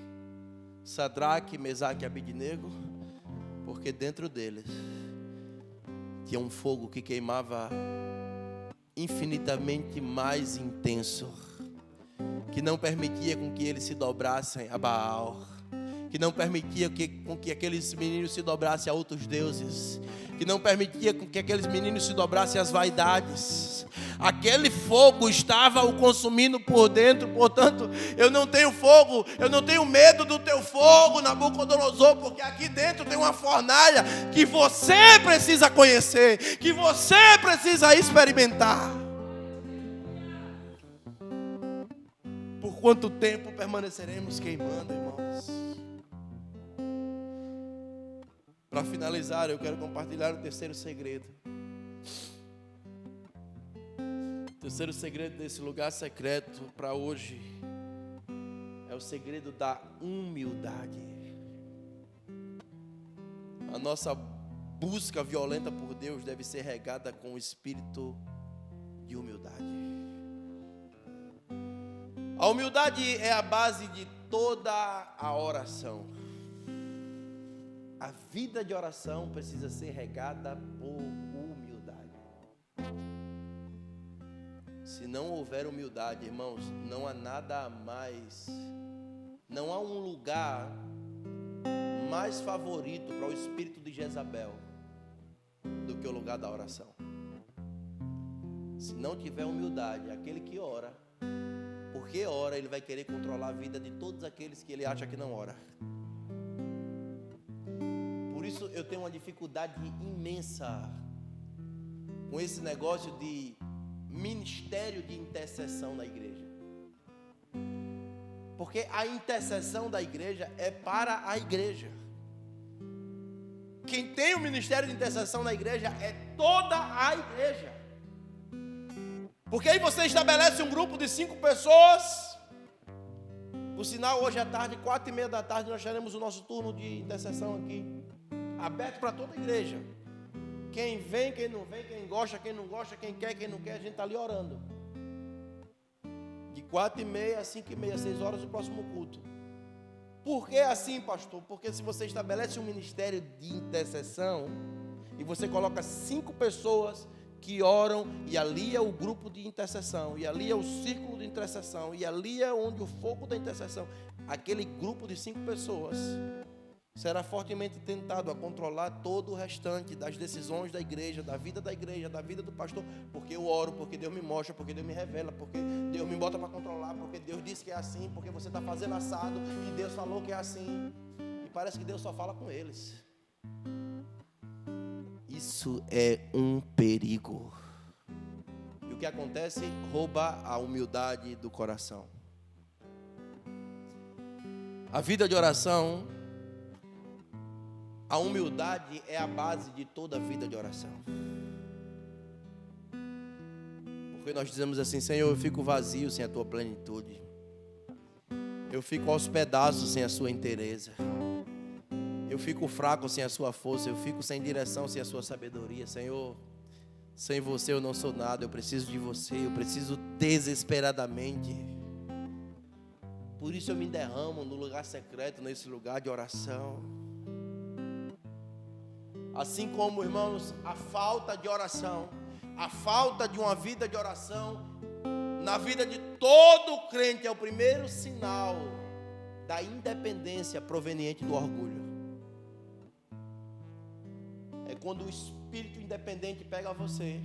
Speaker 1: Sadraque, Mesaque e Abednego? Porque dentro deles tinha um fogo que queimava infinitamente mais intenso, que não permitia com que eles se dobrassem a Baal, que não permitia com que aqueles meninos se dobrassem a outros deuses, que não permitia com que aqueles meninos se dobrassem às vaidades. Aquele fogo estava o consumindo por dentro. Portanto, eu não tenho fogo, eu não tenho medo do teu fogo, Nabucodonosor, porque aqui dentro tem uma fornalha que você precisa conhecer, que você precisa experimentar. Por quanto tempo permaneceremos queimando, irmãos? Para finalizar, eu quero compartilhar o terceiro segredo. O terceiro segredo desse lugar secreto para hoje é o segredo da humildade. A nossa busca violenta por Deus deve ser regada com o espírito de humildade. A humildade é a base de toda a oração. A vida de oração precisa ser regada por humildade. Se não houver humildade, irmãos, não há nada mais, não há um lugar mais favorito para o espírito de Jezabel do que o lugar da oração. Se não tiver humildade, aquele que ora, porque ora, ele vai querer controlar a vida de todos aqueles que ele acha que não ora. Por isso eu tenho uma dificuldade imensa com esse negócio de ministério de intercessão na igreja. Porque a intercessão da igreja é para a igreja. Quem tem o ministério de intercessão na igreja é toda a igreja. Porque aí você estabelece um grupo de 5 pessoas. Por sinal, hoje à tarde, 4h30 da tarde, nós teremos o nosso turno de intercessão aqui, aberto para toda a igreja. Quem vem, quem não vem, quem gosta, quem não gosta, quem quer, quem não quer, a gente está ali orando. De 4h30 a 5h30, 6 horas do próximo culto. Por que assim, pastor? Porque se você estabelece um ministério de intercessão e você coloca 5 pessoas que oram, e ali é o grupo de intercessão, e ali é o círculo de intercessão, e ali é onde o fogo da intercessão, aquele grupo de 5 pessoas será fortemente tentado a controlar todo o restante das decisões da igreja, da vida do pastor, porque eu oro, porque Deus me mostra, porque Deus me revela, porque Deus me bota para controlar, porque Deus disse que é assim, porque você está fazendo assado, e Deus falou que é assim, e parece que Deus só fala com eles. Isso é um perigo. E o que acontece? Rouba a humildade do coração. A vida de oração, a humildade é a base de toda a vida de oração. Porque nós dizemos assim: Senhor, eu fico vazio sem a tua plenitude. Eu fico aos pedaços sem a sua inteireza. Eu fico fraco sem a sua força. Eu fico sem direção sem a sua sabedoria. Senhor, sem você eu não sou nada. Eu preciso de você. Eu preciso desesperadamente. Por isso eu me derramo no lugar secreto, nesse lugar de oração. Assim como, irmãos, a falta de oração, a falta de uma vida de oração na vida de todo crente é o primeiro sinal da independência proveniente do orgulho. É quando o espírito independente pega você.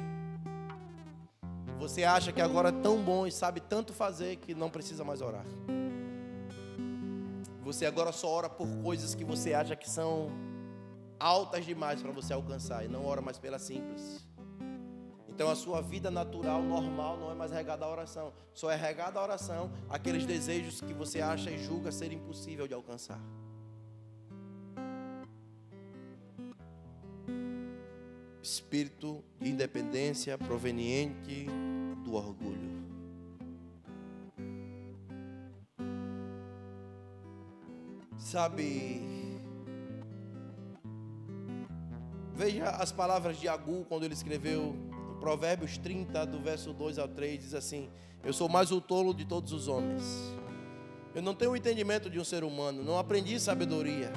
Speaker 1: Você acha que agora é tão bom e sabe tanto fazer que não precisa mais orar. Você agora só ora por coisas que você acha que são altas demais para você alcançar, e não ora mais pela simples. Então a sua vida natural, normal, não é mais regada à oração. Só é regada à oração aqueles desejos que você acha e julga ser impossível de alcançar. Espírito de independência proveniente do orgulho. Sabe, veja as palavras de Agur quando ele escreveu em Provérbios 30, do verso 2 ao 3, diz assim: eu sou mais o tolo de todos os homens. Eu não tenho o entendimento de um ser humano, não aprendi sabedoria,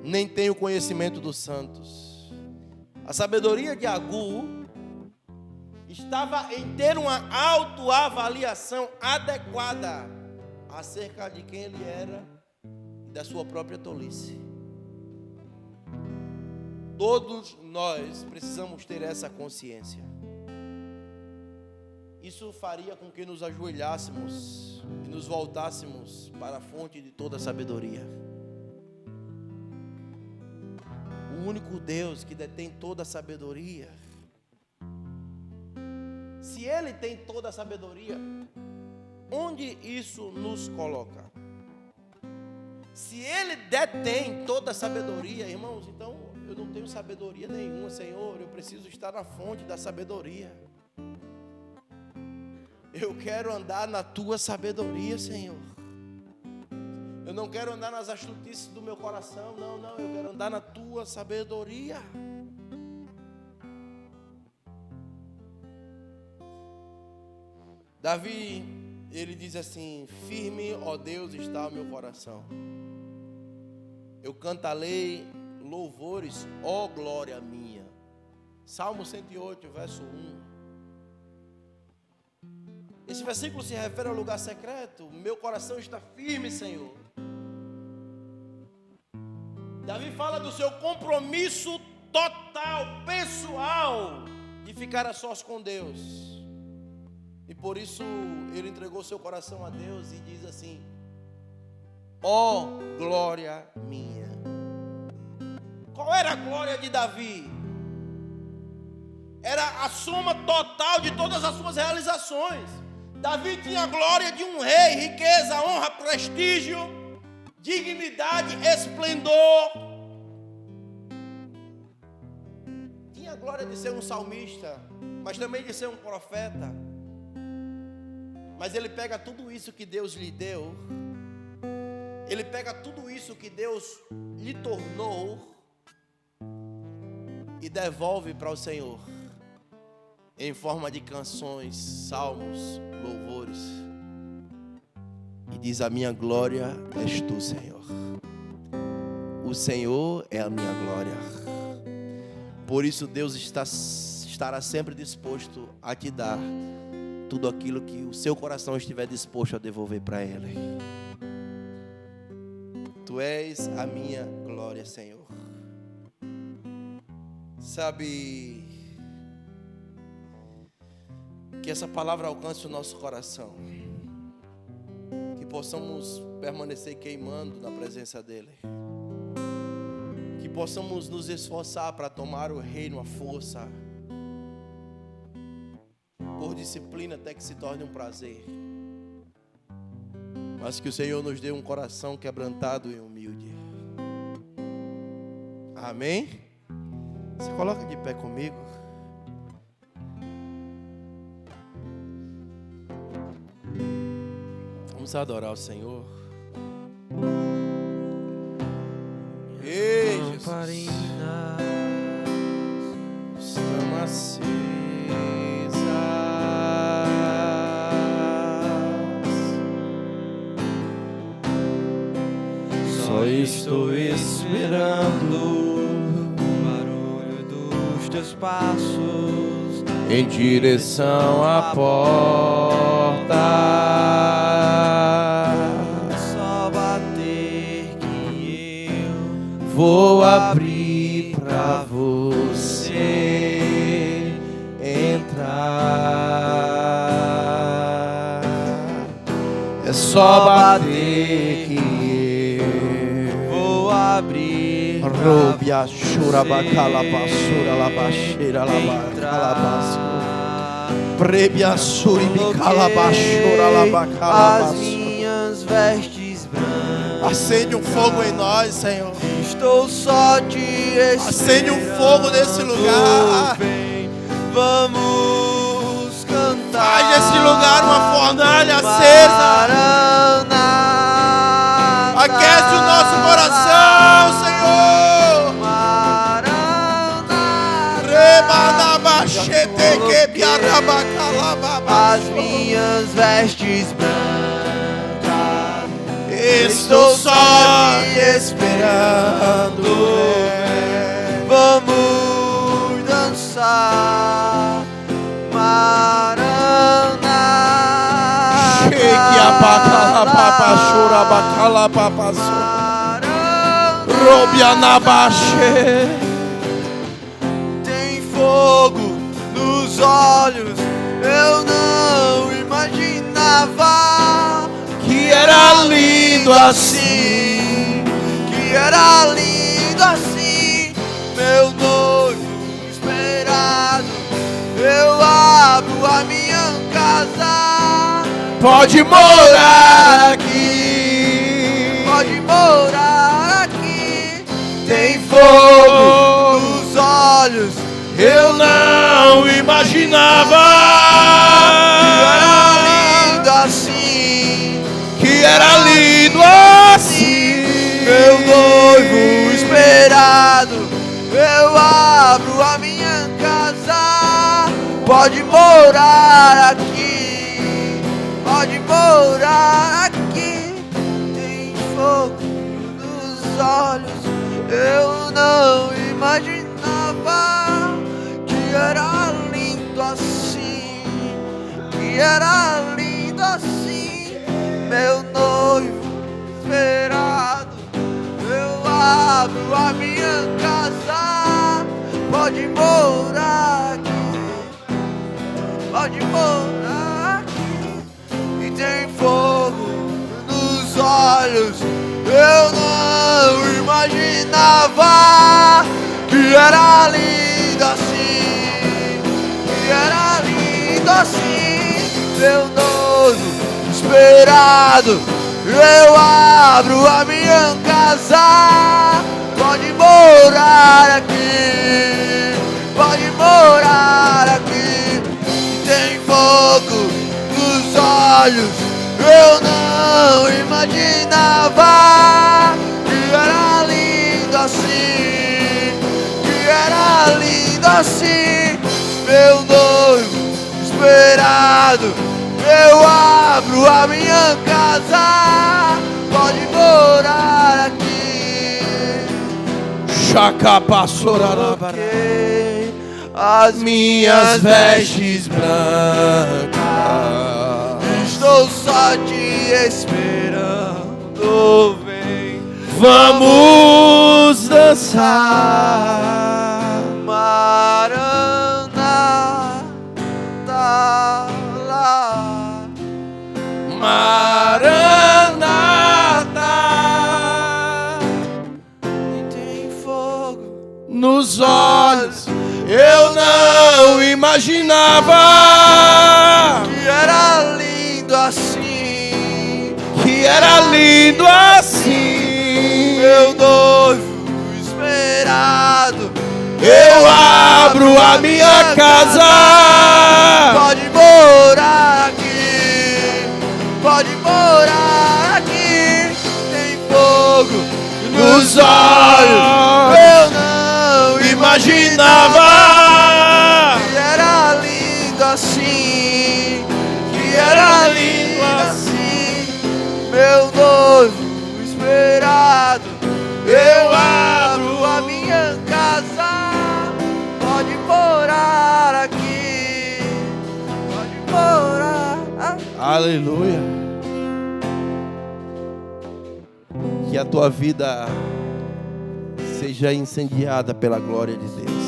Speaker 1: nem tenho conhecimento dos santos. A sabedoria de Agur estava em ter uma autoavaliação adequada acerca de quem ele era e da sua própria tolice. Todos nós precisamos ter essa consciência. Isso faria com que nos ajoelhássemos e nos voltássemos para a fonte de toda a sabedoria. O único Deus que detém toda a sabedoria. Se Ele tem toda a sabedoria, onde isso nos coloca? Se Ele detém toda a sabedoria, irmãos, então eu não tenho sabedoria nenhuma, Senhor. Eu preciso estar na fonte da sabedoria. Eu quero andar na tua sabedoria, Senhor. Eu não quero andar nas astutices do meu coração, não, eu quero andar na tua sabedoria. Davi, ele diz assim: firme, ó Deus, está o meu coração. Eu cantarei louvores, ó glória minha. Salmo 108, verso 1. Esse versículo se refere ao lugar secreto. Meu coração está firme, Senhor. Davi fala do seu compromisso total, pessoal, de ficar a sós com Deus. E por isso ele entregou seu coração a Deus e diz assim: ó glória minha. Qual era a glória de Davi? Era a soma total de todas as suas realizações. Davi tinha a glória de um rei, riqueza, honra, prestígio, dignidade, esplendor. Tinha a glória de ser um salmista, mas também de ser um profeta. Mas ele pega tudo isso que Deus lhe deu Ele pega tudo isso que Deus lhe tornou e devolve para o Senhor em forma de canções, salmos, louvores. E diz: a minha glória és tu, Senhor. O Senhor é a minha glória. Por isso Deus estará sempre disposto a te dar tudo aquilo que o seu coração estiver disposto a devolver para Ele. Tu és a minha glória, Senhor. Sabe, que essa palavra alcance o nosso coração, que possamos permanecer queimando na presença dEle, que possamos nos esforçar para tomar o reino à força, por disciplina até que se torne um prazer, mas que o Senhor nos dê um coração quebrantado e humilde. Amém? Você coloca de pé comigo. Vamos adorar o Senhor. Ei, Jesus. Estamos acesas.
Speaker 2: Só estou esperando o barulho dos teus passos
Speaker 1: em direção à porta.
Speaker 2: Só bater que eu
Speaker 1: Vou abrir pra você entrar. É só bater que
Speaker 2: vou abrir pra
Speaker 1: Robia chura bacala basura la baixeira la bacala Prebia suri bicala bachura la bacala
Speaker 2: as minhas vestes brancas.
Speaker 1: Acende um fogo em nós, Senhor.
Speaker 2: Estou só te esperando.
Speaker 1: Acende um fogo nesse lugar.
Speaker 2: Vem, vamos cantar.
Speaker 1: Faz desse lugar uma fornalha acesa.
Speaker 2: Maranata.
Speaker 1: Aquece o nosso coração, Senhor.
Speaker 2: Maranata.
Speaker 1: Rebanabachete que biarabacalababa.
Speaker 2: As minhas vestes brancas.
Speaker 1: Estou só te esperando.
Speaker 2: Vamos dançar. Maranata.
Speaker 1: Cheque a bacalababa, chura bacalababa. Robianabache.
Speaker 2: Tem fogo nos olhos, eu não imaginava
Speaker 1: Que era lindo
Speaker 2: assim, que era lindo assim, meu noivo esperado. Eu abro a minha casa,
Speaker 1: Pode morar aqui.
Speaker 2: pode morar aqui.
Speaker 1: Tem fogo.
Speaker 2: Nos olhos,
Speaker 1: Eu não imaginava
Speaker 2: era lindo assim,
Speaker 1: que era lindo assim.
Speaker 2: meu noivo esperado. Eu abro a minha casa, pode morar aqui, pode morar aqui. Tem fogo nos olhos, eu não imaginava que era lindo assim, que era lindo assim, meu noivo esperado. Eu abro a minha casa, pode morar aqui, pode morar aqui. E tem fogo nos olhos, eu não imaginava que era lindo assim, que era lindo assim, meu noivo esperado. Eu abro a minha casa, pode morar aqui, pode morar aqui. Tem fogo nos olhos, Eu não imaginava que era lindo assim, que era lindo assim, meu noivo esperado. Eu abro a minha casa, pode morar aqui. Troquei as minhas vestes brancas, estou só te esperando, vem,
Speaker 1: Vamos dançar.
Speaker 2: Maranata, lá.
Speaker 1: Maranata.
Speaker 2: E tem fogo
Speaker 1: Nos olhos eu não imaginava
Speaker 2: que era lindo assim,
Speaker 1: que era lindo assim.
Speaker 2: meu noivo esperado.
Speaker 1: Eu abro a minha casa.
Speaker 2: Pode morar aqui, pode morar aqui. Tem fogo
Speaker 1: Nos olhos
Speaker 2: eu não
Speaker 1: imaginava
Speaker 2: que era lindo assim,
Speaker 1: que era lindo assim.
Speaker 2: meu noivo esperado.
Speaker 1: Eu abro
Speaker 2: a minha casa, pode morar aqui, pode morar aqui.
Speaker 1: Aleluia. Que a tua vida seja incendiada pela glória de Deus.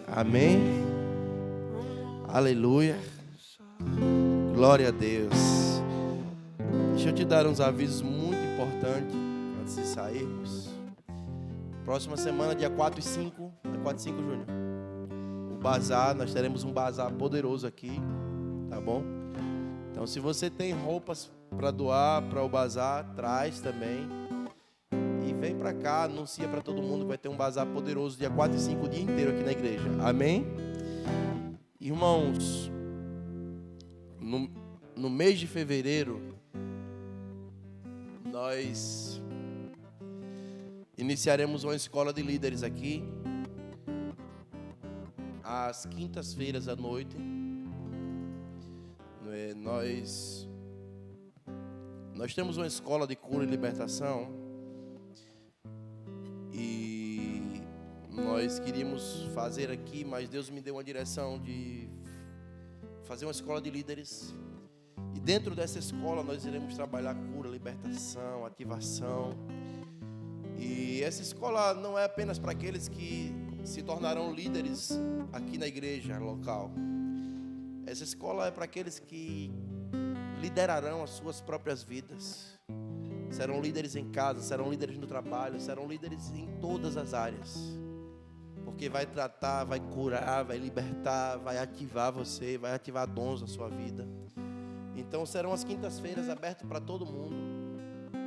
Speaker 1: Amém. Aleluia. Glória a Deus. Deixa eu te dar uns avisos muito importantes antes de sairmos. Próxima semana, dia 4 e 5. É 4 e 5, Júnior? O bazar, nós teremos um bazar poderoso aqui. Tá bom? Então, se você tem roupas para doar para o bazar, traz também. E vem para cá, anuncia para todo mundo que vai ter um bazar poderoso dia 4 e 5, o dia inteiro aqui na igreja. Amém? Irmãos, no mês de fevereiro, nós iniciaremos uma escola de líderes aqui, às quintas-feiras à noite. Nós temos uma escola de cura e libertação e nós queríamos fazer aqui, mas Deus me deu uma direção de fazer uma escola de líderes. E dentro dessa escola nós iremos trabalhar cura, libertação, ativação. E essa escola não é apenas para aqueles que se tornarão líderes aqui na igreja local. Essa escola é para aqueles que liderarão as suas próprias vidas. Serão líderes em casa, serão líderes no trabalho, serão líderes em todas as áreas. Porque vai tratar, vai curar, vai libertar, vai ativar você, vai ativar dons na sua vida. Então serão as quintas-feiras abertas para todo mundo.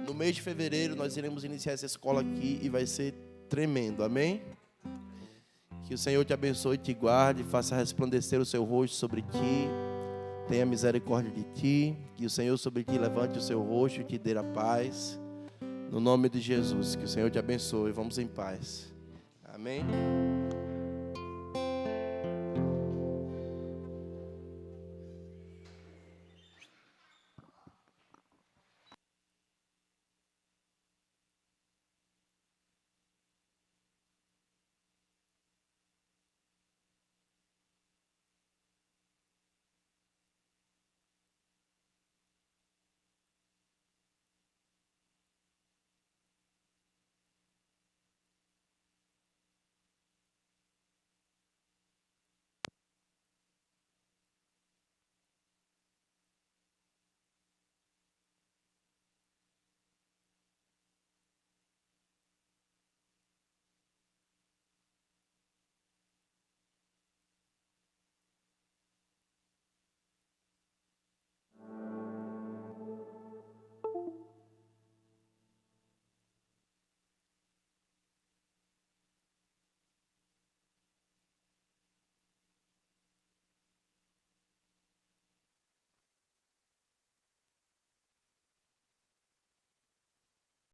Speaker 1: No mês de fevereiro nós iremos iniciar essa escola aqui e vai ser tremendo, amém? Que o Senhor te abençoe e te guarde, faça resplandecer o seu rosto sobre ti, tenha misericórdia de ti, que o Senhor sobre ti levante o seu rosto e te dê a paz. No nome de Jesus, que o Senhor te abençoe, vamos em paz. Amém?